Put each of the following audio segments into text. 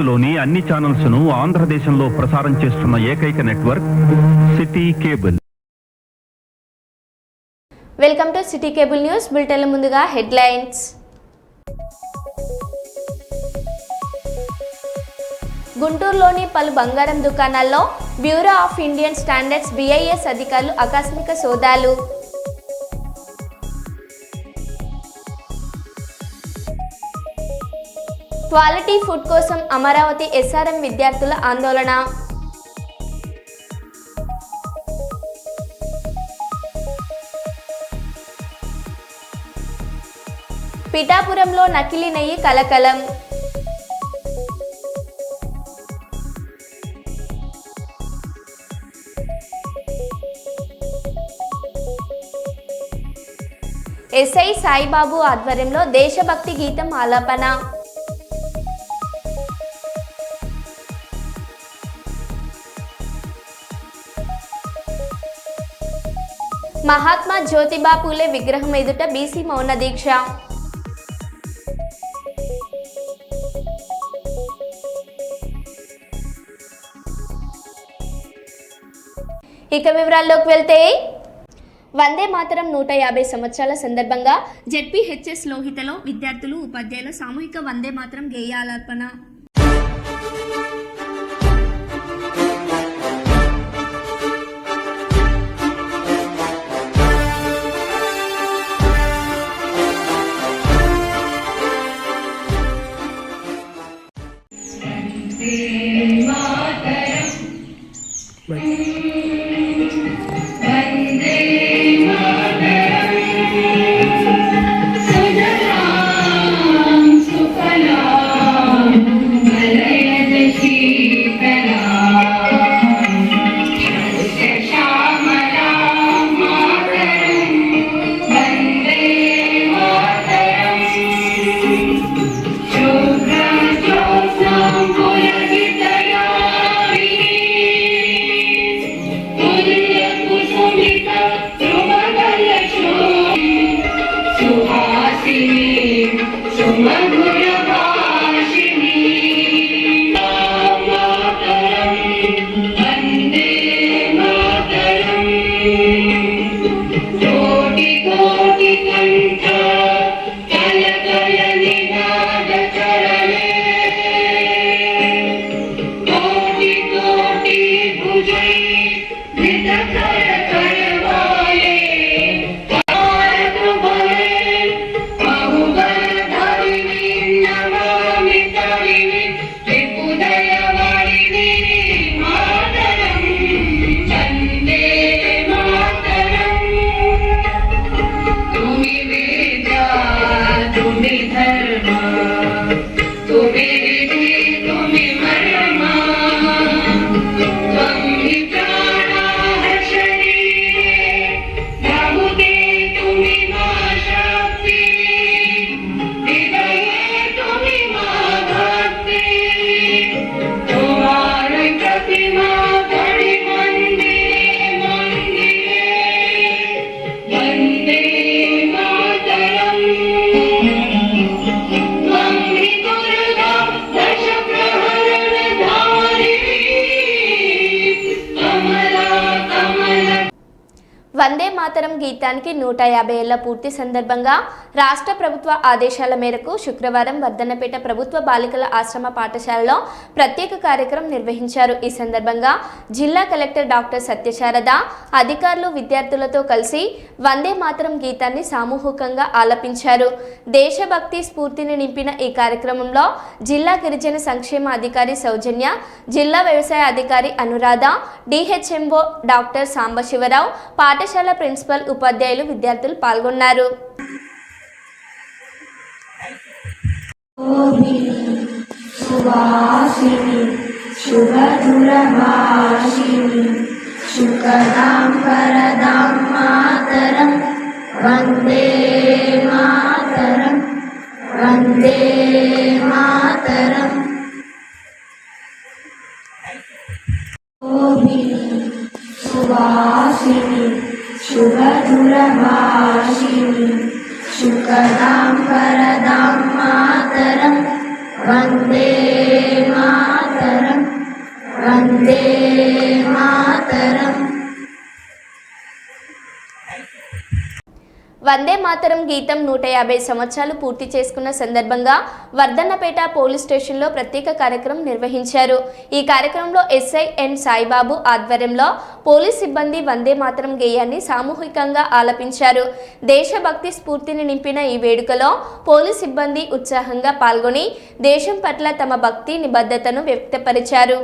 భారత్లోని అన్ని ఛానల్స్ ను ఆంధ్రదేశంలో ప్రసారం చేస్తున్న ఏకైక network city cable. Welcome to city cable news bulletin. ముందుగా హెడ్లైన్స్. గుంటూరులోని పలు బంగారం దుకాణాల్లో bureau of Indian standards BIS అధికారులు ఆకస్మిక సోదాలు. క్వాలిటీ ఫుడ్ కోసం అమరావతి SRM విద్యార్థుల ఆందోళన. పిఠాపురంలో నకిలీ నెయ్యి కలకలం. SI సాయిబాబు ఆధ్వర్యంలో దేశభక్తి గీతం ఆలాపన. మహాత్మా జ్యోతిబా పూలే విగ్రహం ఎదుట BC మౌన దీక్ష. ఇక వివరాల్లోకి వెళ్తే, వందే మాతరం 150 సంవత్సరాల సందర్భంగా ZPHS లోహితలో విద్యార్థులు ఉపాధ్యాయుల సామూహిక వందే మాతరం గేయాలాపన. వందే మాతరం గీతానికి 150 ఏళ్ల పూర్తి సందర్భంగా రాష్ట్ర ప్రభుత్వ ఆదేశాల మేరకు శుక్రవారం వర్ధన్నపేట ప్రభుత్వ బాలికల ఆశ్రమ పాఠశాలలో ప్రత్యేక కార్యక్రమం నిర్వహించారు. ఈ సందర్భంగా జిల్లా కలెక్టర్ డాక్టర్ సత్యశారద అధికారులు విద్యార్థులతో కలిసి వందే మాతరం గీతాన్ని సామూహికంగా ఆలపించారు. దేశభక్తి స్ఫూర్తిని నింపిన ఈ కార్యక్రమంలో జిల్లా గిరిజన సంక్షేమ అధికారి సౌజన్య, జిల్లా వ్యవసాయ అధికారి అనురాధ, DHMO డాక్టర్ సాంబశివరావు, పాఠశాల ప్రిన్సిపల్, ఉపాధ్యాయులు, విద్యార్థులు పాల్గొన్నారు. వందే మాతరం, వందే మాతరం. సువాసిని శుభదురభాషిణి శుకదాం పరదాం మాతరం వందే మాతరం వందే మాతరం వందే మాతరం గీతం 150 సంవత్సరాలు పూర్తి చేసుకున్న సందర్భంగా వర్ధన్నపేట పోలీస్ స్టేషన్లో ప్రత్యేక కార్యక్రమం నిర్వహించారు. ఈ కార్యక్రమంలో ఎస్ఐ ఎన్ సాయిబాబు ఆధ్వర్యంలో పోలీస్ సిబ్బంది వందే మాతరం గేయాన్ని సామూహికంగా ఆలపించారు. దేశభక్తి స్ఫూర్తిని నింపిన ఈ వేడుకలో పోలీస్ సిబ్బంది ఉత్సాహంగా పాల్గొని దేశం పట్ల తమ భక్తి నిబద్ధతను వ్యక్తపరిచారు.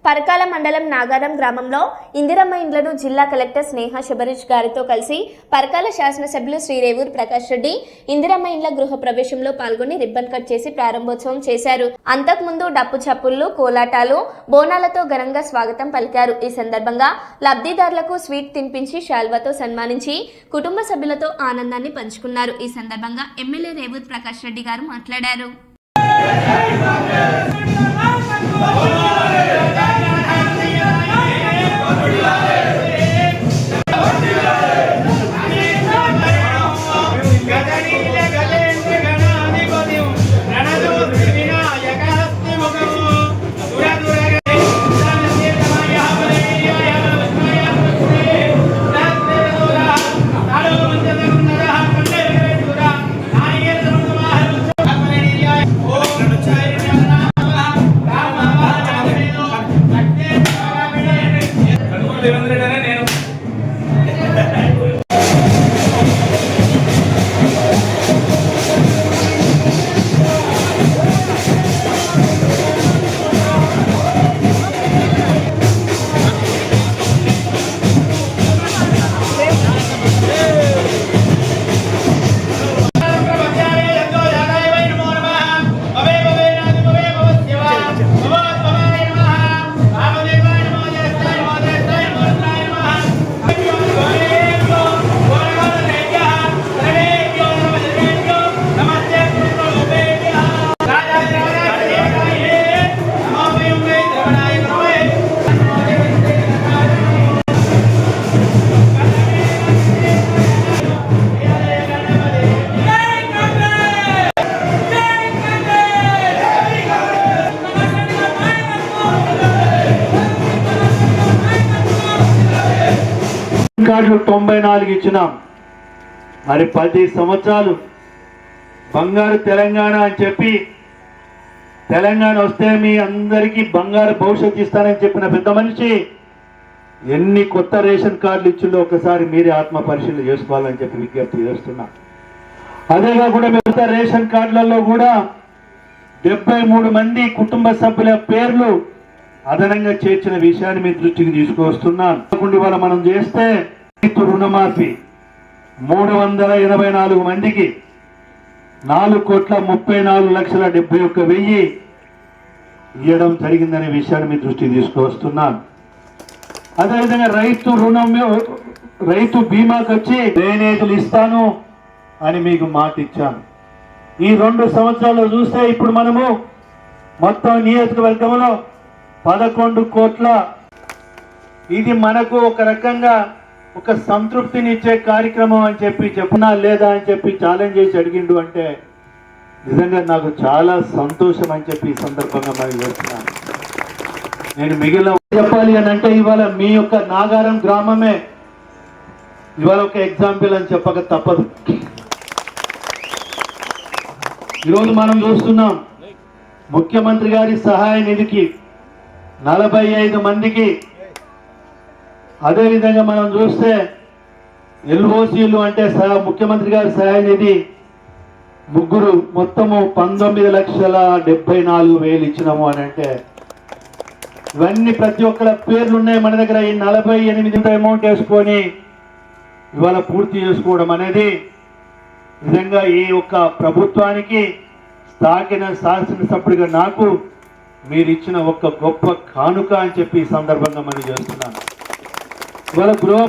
పరకాల మండలం నాగారం గ్రామంలో ఇందిరమ్మ ఇండ్లను జిల్లా కలెక్టర్ స్నేహ శబరీష్ గారితో కలిసి పరకాల శాసనసభ్యులు శ్రీ రేవూరు ప్రకాష్ రెడ్డి ఇందిరమ్మ ఇండ్ల గృహ ప్రవేశంలో పాల్గొని రిబ్బన్ కట్ చేసి ప్రారంభోత్సవం చేశారు. అంతకుముందు డప్పు చప్పుళ్లు, కోలాటాలు, బోనాలతో ఘనంగా స్వాగతం పలికారు. ఈ సందర్భంగా లబ్ధిదారులకు స్వీట్ తినిపించి శాల్వాతో సన్మానించి కుటుంబ సభ్యులతో ఆనందాన్ని పంచుకున్నారు. ఈ సందర్భంగా ఎమ్మెల్యే రేవూరు ప్రకాష్ రెడ్డి గారు మాట్లాడారు. కార్డులు 94 ఇచ్చినాం. మరి 10 సంవత్సరాలు బంగారు తెలంగాణ అని చెప్పి తెలంగాణ వస్తే మీ అందరికీ బంగారు భవిష్యత్తు ఇస్తానని చెప్పిన పెద్ద మనిషి ఎన్ని కొత్త రేషన్ కార్డులు ఇచ్చిందో ఒకసారి మీరే ఆత్మ పరిశీలన చేసుకోవాలని చెప్పి విజ్ఞప్తి చేస్తున్నా. అదే కాకుండా మిగతా రేషన్ కార్డులలో కూడా 73 మంది కుటుంబ సభ్యుల పేర్లు అదనంగా చేర్చిన విషయాన్ని మీ దృష్టికి తీసుకువస్తున్నాను. ఇవాళ మనం చేస్తే రైతు రుణమాఫీ 384 మందికి 4,34,71,000 ఇవ్వడం జరిగిందనే విషయాన్ని మీ దృష్టికి తీసుకువస్తున్నాను. అదేవిధంగా రైతు బీమాకి వచ్చి డ్రైనేజీలు ఇస్తాను అని మీకు మాట ఇచ్చాను. ఈ 2 సంవత్సరాలు చూస్తే ఇప్పుడు మనము మొత్తం నియోజకవర్గంలో 11 కోట్ల, ఇది మనకు ఒక రకంగా ఒక సంతృప్తిని ఇచ్చే కార్యక్రమం అని చెప్పి చెప్పునా లేదా అని చెప్పి ఛాలెంజ్ చేసి అడిగిండు అంటే నిజంగా నాకు చాలా సంతోషం అని చెప్పి ఈ సందర్భంగా మరి చేస్తున్నాను. నేను మిగిలిన చెప్పాలి అని అంటే ఇవాళ మీ యొక్క నాగారం గ్రామమే ఇవాళ ఒక ఎగ్జాంపుల్ అని చెప్పక తప్పదు. ఈరోజు మనం చూస్తున్నాం ముఖ్యమంత్రి గారి సహాయ నిధికి 45 మందికి, అదేవిధంగా మనం చూస్తే ఎల్ఓసీలు అంటే ముఖ్యమంత్రి గారి సహాయ నిధి 3 మొత్తము 19,74,000 ఇచ్చినాము అని అంటే ఇవన్నీ ప్రతి ఒక్కరి పేర్లు ఉన్నాయి మన దగ్గర. ఈ 48 అమౌంట్ వేసుకొని ఇవాళ పూర్తి చేసుకోవడం అనేది నిజంగా ఈ యొక్క ప్రభుత్వానికి స్థానిక శాసనసభ్యుడిగా నాకు మీరు ఇచ్చిన ఒక గొప్ప కానుక అని చెప్పి ఈ సందర్భంగా మనం చేస్తున్నాను. ఇవాళ గృహ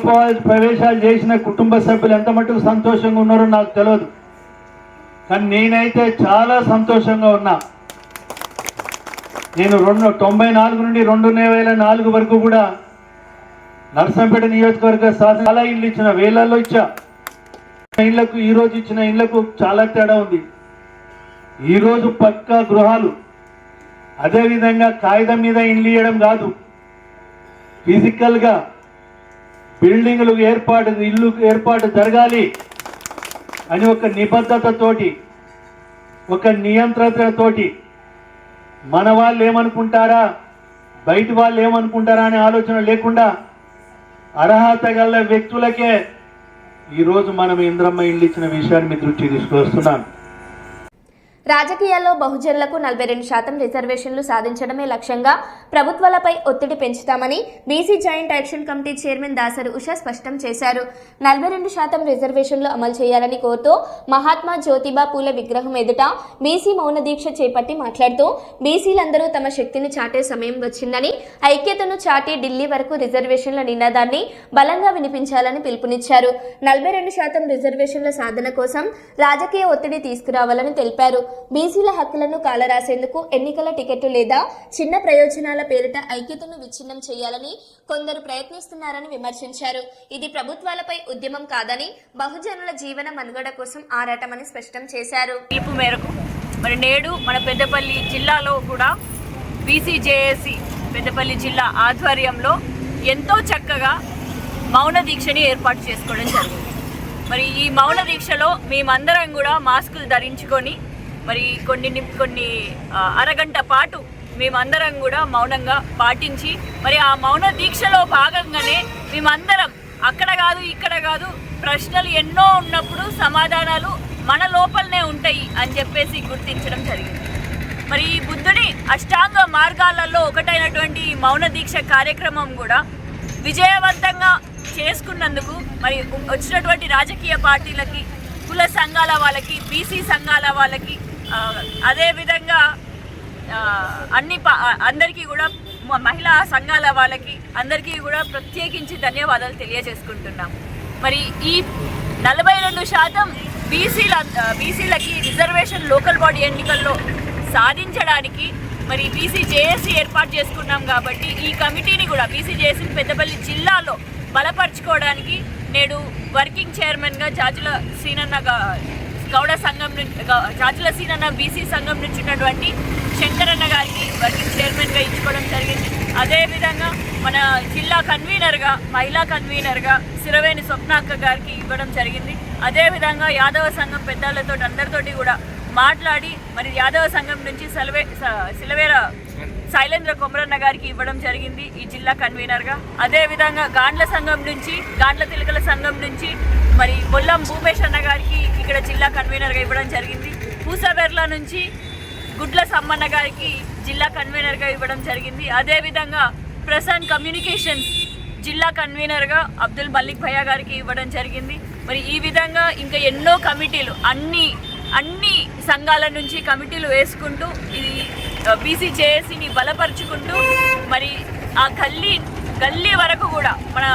ప్రవేశాలు చేసిన కుటుంబ సభ్యులు ఎంత మటుకు సంతోషంగా ఉన్నారో నాకు తెలియదు, కానీ నేనైతే చాలా సంతోషంగా ఉన్నా. నేను 1994 నుండి 2004 వరకు కూడా నర్సంపేట నియోజకవర్గ శాసన చాలా ఇళ్ళు ఇచ్చిన, వేలల్లో ఇచ్చా ఇళ్లకు ఈ రోజు ఇచ్చిన ఇళ్లకు చాలా తేడా ఉంది. ఈరోజు పక్కా గృహాలు, అదేవిధంగా కాగితం మీద ఇల్లు ఇవ్వడం కాదు, ఫిజికల్గా బిల్డింగ్లు ఇల్లు ఏర్పాటు జరగాలి అని ఒక నిబద్ధతతోటి, ఒక నియంత్రణతోటి మన వాళ్ళు ఏమనుకుంటారా, బయట వాళ్ళు ఏమనుకుంటారా అనే ఆలోచన లేకుండా అర్హత గల వ్యక్తులకే ఈరోజు మనం ఇంద్రమ్మ ఇల్లు ఇచ్చిన విషయాన్ని మీ దృష్టికి తీసుకొస్తున్నాను. రాజకీయాల్లో బహుజనులకు 42% రిజర్వేషన్లు సాధించడమే లక్ష్యంగా ప్రభుత్వాలపై ఒత్తిడి పెంచుతామని BC joint action committee chairman Dasari Usha స్పష్టం చేశారు. 42% రిజర్వేషన్లు అమలు చేయాలని కోరుతూ మహాత్మా జ్యోతిబా పూలే విగ్రహం ఎదుట బీసీ మౌన దీక్ష చేపట్టి మాట్లాడుతూ బీసీలందరూ తమ శక్తిని చాటే సమయం వచ్చిందని, ఐక్యతను చాటి ఢిల్లీ వరకు రిజర్వేషన్ల నినాదాన్ని బలంగా వినిపించాలని పిలుపునిచ్చారు. 42% రిజర్వేషన్ల సాధన కోసం రాజకీయ ఒత్తిడి తీసుకురావాలని తెలిపారు. బీసీల హక్కులను కాలరాసేందుకు ఎన్నికల టికెట్లు లేదా చిన్న ప్రయోజనాల పేరిట ఐక్యతను విచ్ఛిన్నం చేయాలని కొందరు ప్రయత్నిస్తున్నారని విమర్శించారు. ఇది ప్రభుత్వాలపై ఉద్యమం కాదని, బహుజనుల జీవన మనుగడ కోసం ఆరాటమని స్పష్టం చేశారు. పిలుపు మేరకు మరి నేడు మన పెద్దపల్లి జిల్లాలో కూడా బీసీజేఏసీ పెద్దపల్లి జిల్లా ఆధ్వర్యంలో ఎంతో చక్కగా మౌన దీక్షని ఏర్పాటు చేసుకోవడం జరిగింది. మరి ఈ మౌన దీక్షలో మేమందరం కూడా మాస్కులు ధరించుకొని మరి కొన్ని అరగంట పాటు మేమందరం కూడా మౌనంగా పాటించి మరి ఆ మౌన దీక్షలో భాగంగానే మేమందరం అక్కడ కాదు ఇక్కడ కాదు, ప్రశ్నలు ఎన్నో ఉన్నప్పుడు సమాధానాలు మన లోపలనే ఉంటాయి అని చెప్పేసి గుర్తించడం జరిగింది. మరి ఈ బుద్ధుడి అష్టాంగ మార్గాలలో ఒకటైనటువంటి మౌన దీక్ష కార్యక్రమం కూడా విజయవంతంగా చేసుకున్నందుకు మరి వచ్చినటువంటి రాజకీయ పార్టీలకి, కుల సంఘాల వాళ్ళకి, బీసీ సంఘాల వాళ్ళకి, అదేవిధంగా అందరికీ కూడా మహిళా సంఘాల వాళ్ళకి అందరికీ కూడా ప్రత్యేకించి ధన్యవాదాలు తెలియజేసుకుంటున్నాం. మరి ఈ 42% బీసీలకి రిజర్వేషన్ లోకల్ బాడీ ఎన్నికల్లో సాధించడానికి మరి బీసీజేఏసీ ఏర్పాటు చేసుకున్నాం. కాబట్టి ఈ కమిటీని కూడా బీసీజేఏసీ పెద్దపల్లి జిల్లాలో బలపరుచుకోవడానికి నేడు వర్కింగ్ చైర్మన్గా జాజుల సీనన్న గౌడ సంఘం నుంచి, జాజుల సీనన్న బీసీ సంఘం నుంచి ఉన్నటువంటి శంకరన్న గారికి వర్కింగ్ చైర్మన్గా ఇచ్చుకోవడం జరిగింది. అదేవిధంగా మన జిల్లా కన్వీనర్గా, మహిళా కన్వీనర్గా సిరవేణి స్వప్నాక్క గారికి ఇవ్వడం జరిగింది. అదేవిధంగా యాదవ సంఘం పెద్దలతో అందరితోటి కూడా మాట్లాడి మరి యాదవ సంఘం నుంచి సిలవేర శైలేంద్ర కొమరన్న గారికి ఇవ్వడం జరిగింది ఈ జిల్లా కన్వీనర్గా. అదేవిధంగా గాండ్ల సంఘం నుంచి, గాండ్ల తిలకల సంఘం నుంచి మరి బొల్లం భూమేష్ అన్న గారికి ఇక్కడ జిల్లా కన్వీనర్గా ఇవ్వడం జరిగింది. పూసబెర్ల నుంచి గుడ్ల సమ్మన్న గారికి జిల్లా కన్వీనర్గా ఇవ్వడం జరిగింది. అదేవిధంగా ప్రశాంత్ కమ్యూనికేషన్స్ జిల్లా కన్వీనర్గా అబ్దుల్ మల్లిక్ భయ్య గారికి ఇవ్వడం జరిగింది. మరి ఈ విధంగా ఇంకా ఎన్నో కమిటీలు అన్ని సంఘాల నుంచి కమిటీలు వేసుకుంటూ ఇది బీసీజేఏసీని బలపరుచుకుంటూ మరి ఆ గల్లీ వరకు కూడా మన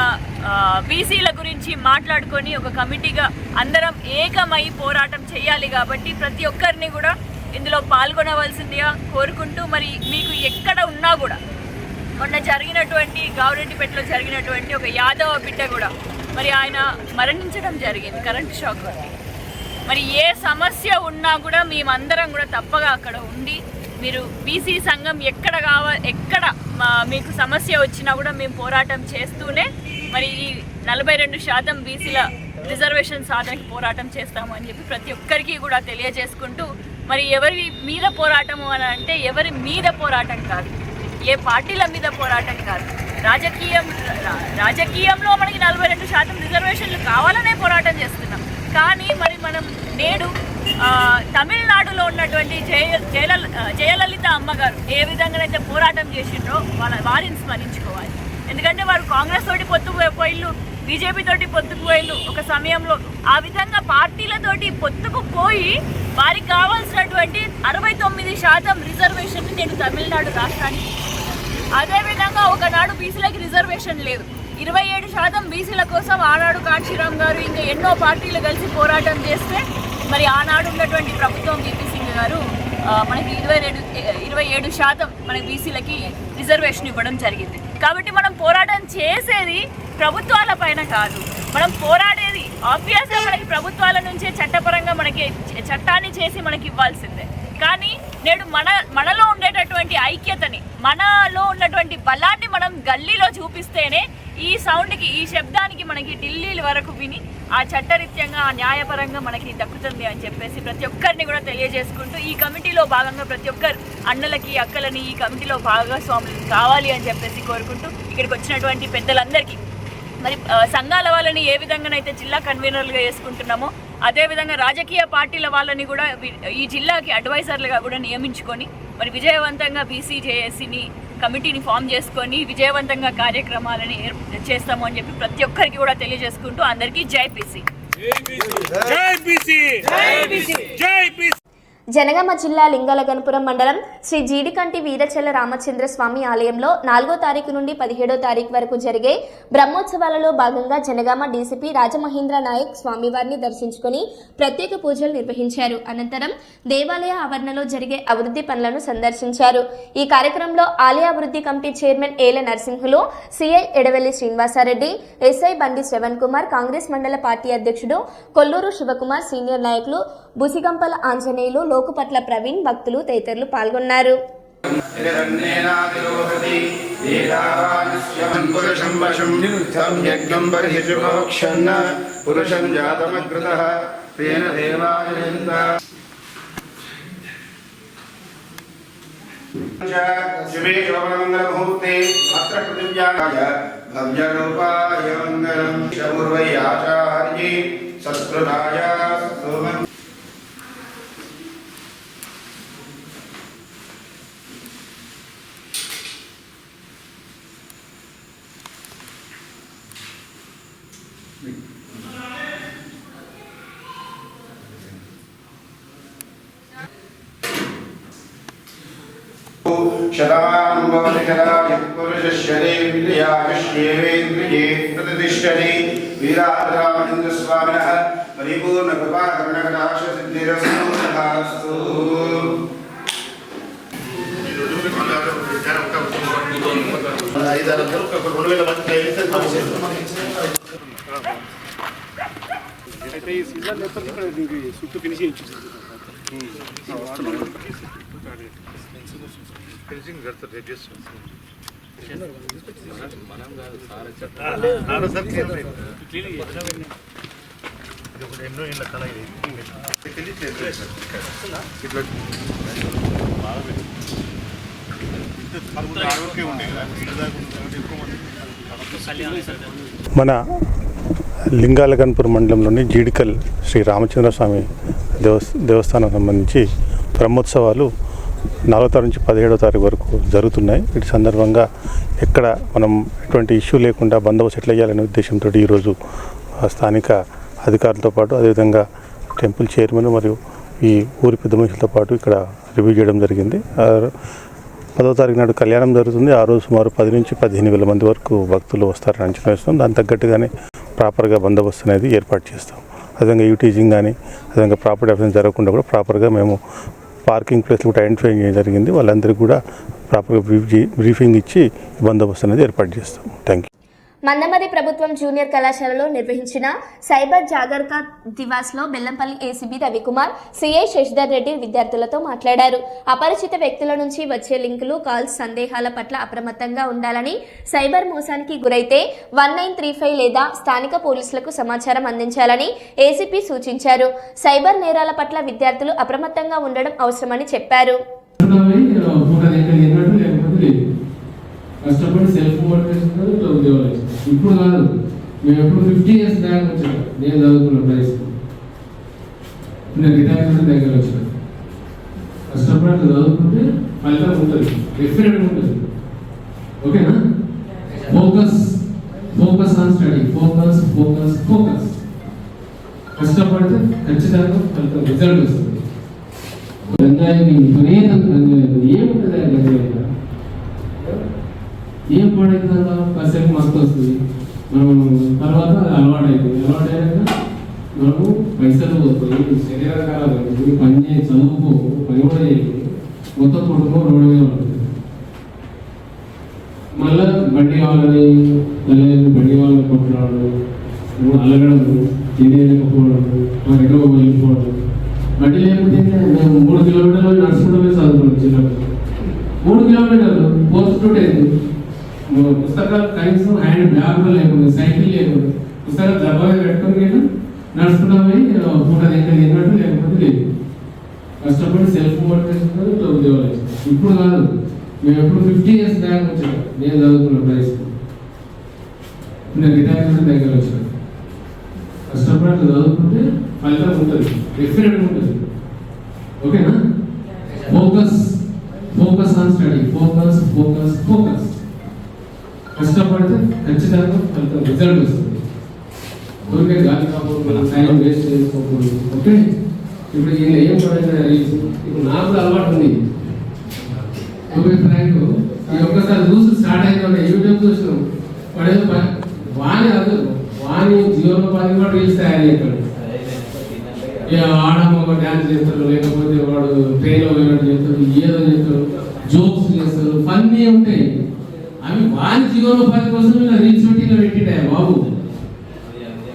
బీసీల గురించి మాట్లాడుకొని ఒక కమిటీగా అందరం ఏకమై పోరాటం చేయాలి. కాబట్టి ప్రతి ఒక్కరిని కూడా ఇందులో పాల్గొనవలసిందిగా కోరుకుంటూ మరి మీకు ఎక్కడ ఉన్నా కూడా మొన్న జరిగినటువంటి గౌరెడ్డిపేటలో జరిగినటువంటి ఒక యాదవ బిడ్డ కూడా మరి ఆయన మరణించడం జరిగింది కరెంట్ షాక్ వల్ల. మరి ఏ సమస్య ఉన్నా కూడా మేమందరం కూడా తప్పగా అక్కడ ఉండి మీరు బీసీ సంఘం ఎక్కడ మీకు సమస్య వచ్చినా కూడా మేము పోరాటం చేస్తూనే మరి ఈ 42% బీసీల రిజర్వేషన్ సాధనకి పోరాటం చేస్తాము అని చెప్పి ప్రతి ఒక్కరికి కూడా తెలియజేసుకుంటూ, మరి ఎవరి మీద పోరాటము అని అంటే ఎవరి మీద పోరాటం కాదు, ఏ పార్టీల మీద పోరాటం కాదు, రాజకీయంలో మనకి 42% రిజర్వేషన్లు కావాలనే పోరాటం చేస్తున్నాం. కానీ మరి మనం నేడు తమిళనాడులో ఉన్నటువంటి జయలలిత అమ్మగారు ఏ విధంగానైతే పోరాటం చేసిండ్రో వారిని స్మరించుకోవాలి. ఎందుకంటే వారు కాంగ్రెస్ తోటి పొత్తుకుపోయిళ్ళు, బీజేపీ తోటి పొత్తుకుపోయిళ్ళు ఒక సమయంలో. ఆ విధంగా పార్టీలతోటి పొత్తుకుపోయి వారికి కావాల్సినటువంటి 69% రిజర్వేషన్ నేను తమిళనాడు రాష్ట్రానికి. అదేవిధంగా ఒకనాడు బీసీలకి రిజర్వేషన్ లేదు, 27% బీసీల కోసం ఆనాడు కాంచీరామ్ గారు ఇంకా ఎన్నో పార్టీలు కలిసి పోరాటం చేస్తే మరి ఆనాడు ఉన్నటువంటి ప్రభుత్వం బీపీ సింగ్ గారు మనకి 27% మన బీసీలకి రిజర్వేషన్ ఇవ్వడం జరిగింది. కాబట్టి మనం పోరాటం చేసేది ప్రభుత్వాల పైన కాదు, మనం పోరాడేది ఆబ్వియస్గా మనకి ప్రభుత్వాల నుంచే చట్టపరంగా మనకి చట్టాన్ని చేసి మనకి ఇవ్వాల్సిందే. కానీ నేడు మనలో ఉండేటటువంటి ఐక్యతని, మనలో ఉన్నటువంటి బలాన్ని మనం గల్లీలో చూపిస్తేనే ఈ సౌండ్కి, ఈ శబ్దానికి మనకి ఢిల్లీ వరకు విని ఆ చట్టరీత్యంగా, ఆ న్యాయపరంగా మనకి దక్కుతుంది అని చెప్పేసి ప్రతి ఒక్కరిని కూడా తెలియజేసుకుంటూ, ఈ కమిటీలో భాగంగా ప్రతి ఒక్కరు అన్నలకి అక్కలని ఈ కమిటీలో భాగస్వాములు కావాలి అని చెప్పేసి కోరుకుంటూ, ఇక్కడికి వచ్చినటువంటి పెద్దలందరికీ మరి సంఘాల వాళ్ళని ఏ విధంగానైతే జిల్లా కన్వీనర్లుగా వేసుకుంటున్నామో అదేవిధంగా రాజకీయ పార్టీల వాళ్ళని కూడా ఈ జిల్లాకి అడ్వైజర్లుగా కూడా నియమించుకొని మరి విజయవంతంగా బీసీ జేఏసీని కమిటీని ఫామ్ చేసుకొని విజయవంతంగా కార్యక్రమాలని చేస్తాము అని చెప్పి ప్రతి ఒక్కరికి కూడా తెలియజేసుకుంటూ అందరికీ జై బీసీ. జనగామ జిల్లా లింగాలగనపురం మండలం శ్రీ జీడికంటి వీరచల్ల రామచంద్ర స్వామి ఆలయంలో 4వ తారీఖు నుండి 17వ తారీఖు వరకు జరిగే బ్రహ్మోత్సవాలలో భాగంగా జనగామ డీసీపీ రాజమహేంద్ర నాయక్ స్వామివారిని దర్శించుకొని ప్రత్యేక పూజలు నిర్వహించారు. అనంతరం దేవాలయ ఆవరణలో జరిగే అభివృద్ధి పనులను సందర్శించారు. ఈ కార్యక్రమంలో ఆలయ అభివృద్ధి కమిటీ చైర్మన్ ఏల నరసింహులు, సిఐ ఎడవెల్లి శ్రీనివాసారెడ్డి, ఎస్ఐ బండి శ్రవణ్ కుమార్, కాంగ్రెస్ మండల పార్టీ అధ్యక్షుడు కొల్లూరు శివకుమార్, సీనియర్ నాయకులు బుసిగంపల ఆంజనేయులు, లోకుపట్ల ప్రవీణ్, భక్తులు తదితరులు పాల్గొన్నారు. प्रतिष्ठति वीरारामेन्द्र स्वामिनः परिपूर्ण कृपा करुणकटाक्ष सिद्धिरस्तु। మన లింగాలగన్పూర్ మండలంలోని జీడికల్ శ్రీ రామచంద్ర స్వామి దేవస్థానం సంబంధించి బ్రహ్మోత్సవాలు 4వ తారీఖు నుంచి 17వ తారీఖు వరకు జరుగుతున్నాయి. వీటి సందర్భంగా ఎక్కడ మనం ఎటువంటి ఇష్యూ లేకుండా బందోబస్తు ఎట్లా చేయాలనే ఉద్దేశంతో ఈరోజు స్థానిక అధికారులతో పాటు అదేవిధంగా టెంపుల్ చైర్మన్ మరియు ఈ ఊరి పెద్ద మనుషులతో పాటు ఇక్కడ రివ్యూ చేయడం జరిగింది. 10వ తారీఖు నాడు కళ్యాణం జరుగుతుంది. ఆ రోజు సుమారు 10 నుంచి 15,000 మంది వరకు భక్తులు వస్తారని అంచనా వేస్తాం. దానికి తగ్గట్టుగానే ప్రాపర్గా బందోబస్తు అనేది ఏర్పాటు చేస్తాం. అదేవిధంగా యూటీజింగ్ కానీ అదేవిధంగా ప్రాపర్టీ అఫెన్స్ జరగకుండా కూడా ప్రాపర్గా మేము పార్కింగ్ ప్లేస్లు కూడా ఐడెంటిఫై చేయడం జరిగింది. వాళ్ళందరికీ కూడా ప్రాపర్గా బ్రీఫింగ్ ఇచ్చి బందోబస్తు అనేది ఏర్పాటు చేస్తాం. Thank you. మందమరి ప్రభుత్వం జూనియర్ కళాశాలలో నిర్వహించిన సైబర్ జాగరూకత దివాస్లో బెల్లంపల్లి ఏసీబీ రవికుమార్, సిఐ శశిధర్ రెడ్డి విద్యార్థులతో మాట్లాడారు. అపరిచిత వ్యక్తుల నుంచి వచ్చే లింకులు, కాల్స్, సందేహాల పట్ల అప్రమత్తంగా ఉండాలని, సైబర్ మోసానికి గురైతే 1935 లేదా స్థానిక పోలీసులకు సమాచారం అందించాలని ఏసీపీ సూచించారు. సైబర్ నేరాల పట్ల విద్యార్థులు అప్రమత్తంగా ఉండడం అవసరమని చెప్పారు. కష్టపడి సెల్ఫ్ మోటివేషన్ ఉద్యోగాలు ఇప్పుడు కాదు, మేము ఎప్పుడు 50 years బ్యాక్ వచ్చాను. నేను చదువుకున్న ప్రైస్ నేను రిటైర్మెంట్ దగ్గర వచ్చాను. కష్టపడి చదువుకుంటే ఫలితం ఉంటుంది, డెఫినెట్గా ఉంటుంది. ఓకేనా? Focus on study, focus. కష్టపడితే ఖచ్చితంగా ఫలితం, రిజల్ట్ వస్తుంది. గంజాయిని విపరీతంగా ఏముంటుంది గంజాయి, ఏం పడేదా కాసేపు మస్తు వస్తుంది, మనం తర్వాత అలవాటైంది. అలవాటైనాక మనము పైసలు పోతాయి, శరీరం ఖరాబ్ అవుతుంది, పని చేసి చదువుకో, పని కూడా చేయాలి, మొత్తం కుటుంబం రోడ్డు మీద ఉంటుంది. మళ్ళా బండి కావాలని తల్లి బండి కావాలని కొట్టడం, అలగడం, తినేయకపోవడం, ఎక్కడో వెళ్ళిపోవడం. బండి లేకపోతే మేము 3 కిలోమీటర్లు నడుచుకుంటూ చదువుకున్నాం. చిన్నప్పుడు 3 కిలోమీటర్లు 4th to 10th పుస్తకాలు కనీసం హ్యాండ్ బ్యాగ్ లేకుండా, సైకిల్ లేకుండా, పుస్తకాలు డబ్బాగా పెట్టుకుని నడుచుకుంటా పోయి పూట దగ్గర తిన్నట్టు లేకపోతే లేదు. కష్టపడి సెల్ఫ్ మోటివేషన్ ఉద్యోగాలు ఇప్పుడు కాదు, మేము ఎప్పుడు 50 years బ్యాక్ వచ్చాను. నేను చదువుకున్న ప్రైస్ నేను రిటైర్మెంట్ దగ్గర వచ్చాను. కష్టపడి చదువుకుంటే ఫలితం ఉంటుంది, డెఫినెట్గా ఉంటుంది. ఓకేనా? Focus on study, focus. కష్టపడితే ఖచ్చితంగా ఫలితం, రిజల్ట్ వస్తుంది. ఊరికే గాలి కాకపోతే టైం వేస్ట్ చేసుకోకూడదు. ఓకే? ఇప్పుడు ఈయన ఏం పడైనా ఇప్పుడు నాకు కూడా అలవాటు ఉంది. ఓకే ఫ్రాంక్, ఈ ఒక్కసారి చూసి స్టార్ట్ అయిందంటే యూట్యూబ్ చూసినాం, పడేది వాణి జీవనోపాధి కూడా రీల్స్ తయారు చేస్తాడు. ఆడమ్మ ఒక డ్యాన్స్ చేస్తాడు, లేకపోతే వాడు ట్రైన్లో పోయినట్టు చేస్తాడు, ఏదో చేస్తాడు, జోక్స్ చేస్తాడు, ఫన్నీ ఉంటాయి. అవి వారి జీవనోపాధి కోసం ఇలా రీల్స్ పెట్టి ఇలా పెట్టిండే బాబు.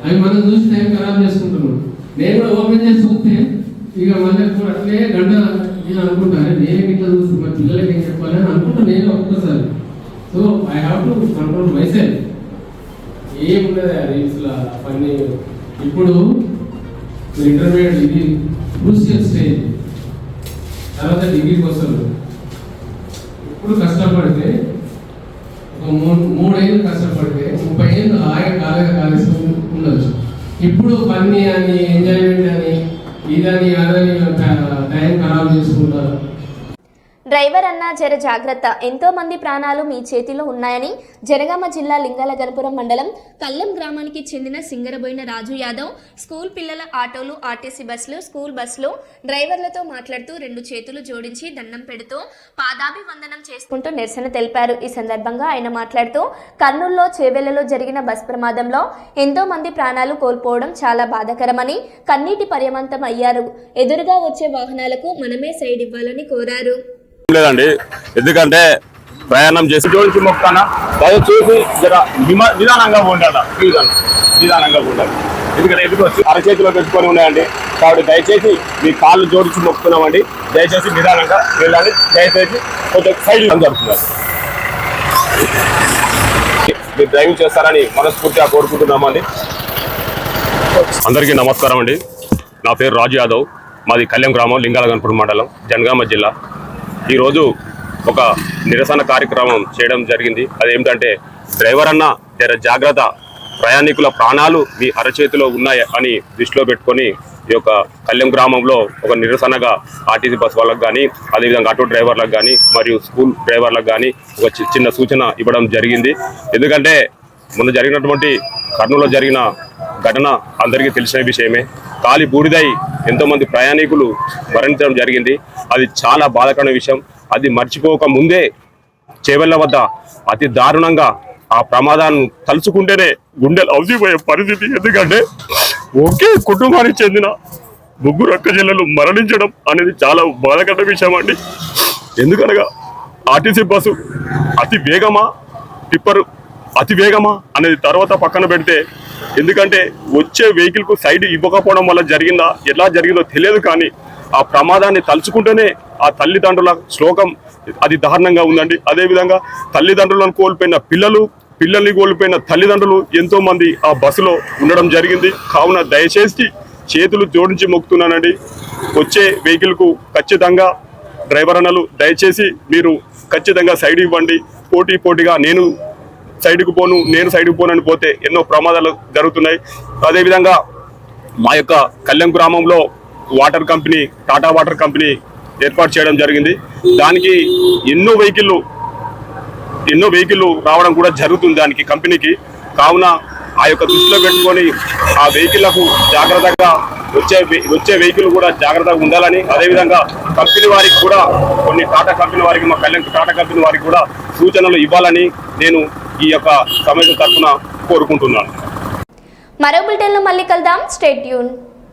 అవి మనం చూసి టైం ఖరాబ్ చేసుకుంటున్నాం. నేను కూడా ఓపెన్ చేసి చూస్తే ఇక మళ్ళీ అట్లే గంట నేను అనుకుంటాను, నేను ఇట్లా చూసి మా పిల్లలకి ఏం చెప్పాలని అనుకుంటా నేను ఒక్కసారి. So I have to control my self. ఏమున్నది ఆ రీల్స్లో ఫన్నీ. ఇప్పుడు ఇంటర్మీడియట్ ఇది క్రూషియల్ స్టేజ్, తర్వాత డిగ్రీకి వస్తారు. ఇప్పుడు కష్టపడితే ఒక 3 ఏళ్ళు కష్టపడితే 30 ఏళ్ళు కాలేజ్ ఉండొచ్చు. ఇప్పుడు ఫన్నీ అని, ఎంజాయ్మెంట్ అని, ఇదని అదని టైం ఖరాబ్ చేసుకుంటారు. డ్రైవర్ అన్న జర జాగ్రత్త, ఎంతో మంది ప్రాణాలు మీ చేతిలో ఉన్నాయని జనగామ జిల్లా లింగాలగనపురం మండలం కల్లం గ్రామానికి చెందిన సింగరబోయిన రాజు యాదవ్ స్కూల్ పిల్లల ఆటోలు, ఆర్టీసీ బస్సులు, స్కూల్ బస్సులు డ్రైవర్లతో మాట్లాడుతూ 2 చేతులు జోడించి దండం పెడుతూ పాదాభివందనం చేసుకుంటూ నిరసన తెలిపారు. ఈ సందర్భంగా ఆయన మాట్లాడుతూ కర్నూలులో చేవెళ్లలో జరిగిన బస్ ప్రమాదంలో ఎంతో మంది ప్రాణాలు కోల్పోవడం చాలా బాధాకరమని, కన్నీటి పర్యమంతం అయ్యారు. ఎదురుగా వచ్చే వాహనాలకు మనమే సైడ్ ఇవ్వాలని కోరారు. లేదండి, ఎందుకంటే ప్రయాణం చేసి జోడించి మొక్కుతానా, దయచేసి జర నిదానంగా ఉండాలి, నిదానంగా ఉండాలి. ఎందుకంటే ఎదురు వచ్చి అరచేతిలో పెట్టుకొని ఉన్నాయండి. కాబట్టి దయచేసి మీ కాళ్ళు జోడించి మొక్కుతున్నామండి. దయచేసి నిదానంగా వెళ్ళాలి, దయచేసి కొంచెం సైడ్ జరుగుతున్నారు. మీరు డ్రైవింగ్ చేస్తారని మనస్ఫూర్తిగా కోరుకుంటున్నామండి. అందరికీ నమస్కారం అండి. నా పేరు రాజు యాదవ్, మాది కళ్యాణ్ గ్రామం, లింగాలగనపురం మండలం, జనగామ జిల్లా. ఈరోజు ఒక నిరసన కార్యక్రమం చేయడం జరిగింది. అదేమిటంటే డ్రైవర్ అన్న జర జాగ్రత్త, ప్రయాణికుల ప్రాణాలు మీ అరచేతిలో ఉన్నాయి అని దృష్టిలో పెట్టుకొని ఈ యొక్క కళ్యాణ్ గ్రామంలో ఒక నిరసనగా ఆర్టీసీ బస్ వాళ్ళకు కానీ, అదేవిధంగా ఆటో డ్రైవర్లకు కానీ, మరియు స్కూల్ డ్రైవర్లకు కానీ ఒక చిన్న సూచన ఇవ్వడం జరిగింది. ఎందుకంటే మొన్న జరిగినటువంటి కర్నూలులో జరిగిన ఘటన అందరికీ తెలిసిన విషయమే. కాలి బూడిదై ఎంతోమంది ప్రయాణికులు మరణించడం జరిగింది. అది చాలా బాధాకరమైన విషయం. అది మర్చిపోక ముందే చేవెళ్ల వద్ద అతి దారుణంగా ఆ ప్రమాదాన్ని తలుచుకుంటేనే గుండెలు అవసిపోయే పరిస్థితి. ఎందుకంటే ఒకే కుటుంబానికి చెందిన 3 అక్క చెల్లెలు మరణించడం అనేది చాలా బాధాకరమైన విషయం అండి. ఎందుకనగా ఆర్టీసీ బస్సు అతి వేగమా, టిప్పర్ అతివేగమా అనేది తర్వాత పక్కన పెడితే, ఎందుకంటే వచ్చే వెహికల్కు సైడ్ ఇవ్వకపోవడం వల్ల జరిగిందా, ఎలా జరిగిందో తెలియదు. కానీ ఆ ప్రమాదాన్ని తలుచుకుంటేనే ఆ తల్లిదండ్రుల శ్లోకం అది దారుణంగా ఉందండి. అదేవిధంగా తల్లిదండ్రులను కోల్పోయిన పిల్లల్ని కోల్పోయిన తల్లిదండ్రులు ఎంతో మంది ఆ బస్సులో ఉండడం జరిగింది. కావున దయచేసి చేతులు జోడించి మొక్కుతున్నానండి, వచ్చే వెహికల్కు ఖచ్చితంగా డ్రైవర్ అన్నలు దయచేసి మీరు ఖచ్చితంగా సైడ్ ఇవ్వండి. పోటీగా నేను సైడ్కు పోనని పోతే ఎన్నో ప్రమాదాలు జరుగుతున్నాయి. అదేవిధంగా మా యొక్క కళ్యాణ్ గ్రామంలో water company, Tata water company ఏర్పాటు చేయడం జరిగింది. దానికి ఎన్నో వెహికల్లు రావడం కూడా జరుగుతుంది దానికి కంపెనీకి. కావున ఆ యొక్క దృష్టిలో పెట్టుకొని ఆ వెహికల్లకు జాగ్రత్తగా వచ్చే వెహికల్ కూడా జాగ్రత్తగా ఉండాలని, అదేవిధంగా కంపెనీ వారికి కూడా కొన్ని టాటా కంపెనీ వారికి, మా కళ్యాణ్ టాటా కంపెనీ వారికి కూడా సూచనలు ఇవ్వాలని నేను ఈ యొక్క సమావేశం తరఫున కోరుకుంటున్నాను. మరో బులెటిన్లో మళ్ళీ కలుద్దాం. Stay tune.